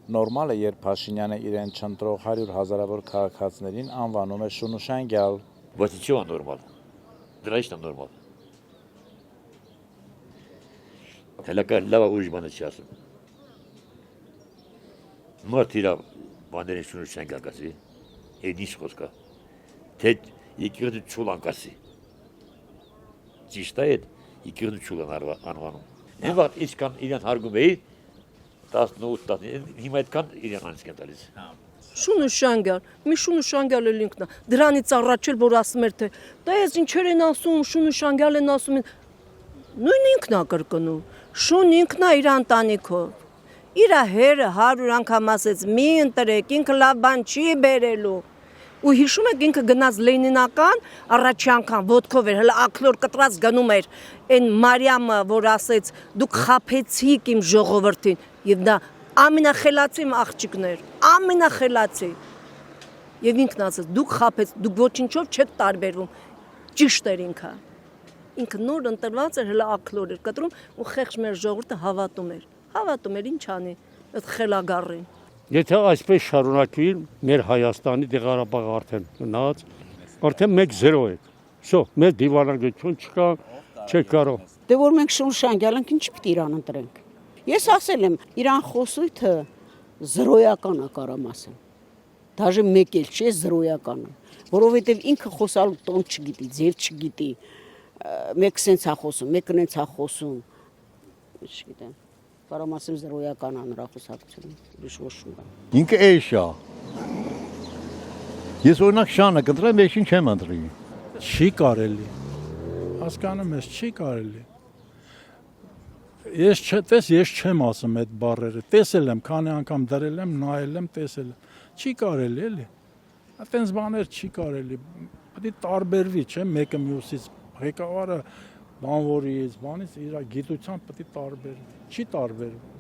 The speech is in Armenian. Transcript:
Նորմալ է, երբ Փաշինյանը իրեն չընտրող 100 հազարավոր քաղաքացիներին անվանում է շունուշանգյալ։ Բայց ինչու է նորմալ։ Դրա ի՞նչն է նորմալ։ Հելակա լավ ուժ բանը չի ասում։ Մարդ իրա բաներին շունուշանգյալ կասի։ Էն ինչ խոսք է։ Թե եկեղեցու չուլան կասի։ Ճիշտ է այդ եկեղեցու չուլան անվանում։ Այն վաղ ինչքան իրան հարգում էի 18-19 հիմա այդքան իրան անցկեն տալիս։ Շունուշանգյալ, մի շունուշանգյալ էլ ինքն է։ Դրանից առաջ էլ որ ասում էր թե դա ես ինչեր են ասում, շունուշանգյալ են ասում։ Նույն ինքն է կրկնում։ Շուն ինքն է իր ընտանիքով։ Իր հերը 100 անգամ ասեց՝ մի ընտրեք, ինքը լավ բան չի բերելու։ Ու հիշում եք ինքը գնաց Լենինական առաջի անգամ ոտքով էր, հələ ակլոր կտրած գնում էր այն Մարիամը, որ ասեց դուք խափեցիք իմ ժողովրդին, եւ դա ամենախելացի աղջիկն էր, ամենախելացի։ Եվ ինքն ասեց դուք խափեց, դուք ոչինչով չեք տարբերվում։ Ճիշտ էր ինքը։ Ինքը նոր ընտրված էր, հələ ակլոր էր կտրում ու խեղճ մեր ժողովուրդը հավատում էր, ինչ անի, այդ խելագարին։ Եթե այսպես շարունակվի, մեր Հայաստանի Ղարաբաղը արդեն գնաց, արդեն 1-0 է։ Շո, մեր դիվանագիտություն չկա, չեք կարող։ Դե որ մենք Շունուշանգյալն ինչ պիտի իրան ընտրենք։ Ես ասել եմ, իրան խոսույթը զրոյական է կարամ ասեմ։ Դաժե մեկ էլ չէ զրոյական է, որովհետև ինքը խոսալու տոն չգիտի, ձև չգիտի։ Մեկ սենց է խոսում, մեկը նենց է խոսում։ Չգիտեմ։ Կարամ ասեմ զրոյական է նրա խոսակցությունը, ուրիշ ոչ բան։ Ինքը էշ է։ Ես օրինակ շանը կընտրեմ, էշին չեմ ընտրի։ Չի կարելի։ Հասկանում ես, չի կարելի։ Ես չեմ ասում այդ բառերը։ Տեսել եմ, քանի անգամ դրել եմ, նայել եմ, տեսել եմ։ Չի կարելի էլի։ Այդպես բաներ չի կարելի։ Պետք է տարբերվի, չէ՞, մեկը մյուսից։ Ղեկավարը բանվորից, բանից իր գիտությամբ պետք է տարբերվի։ Չի տարբերվում։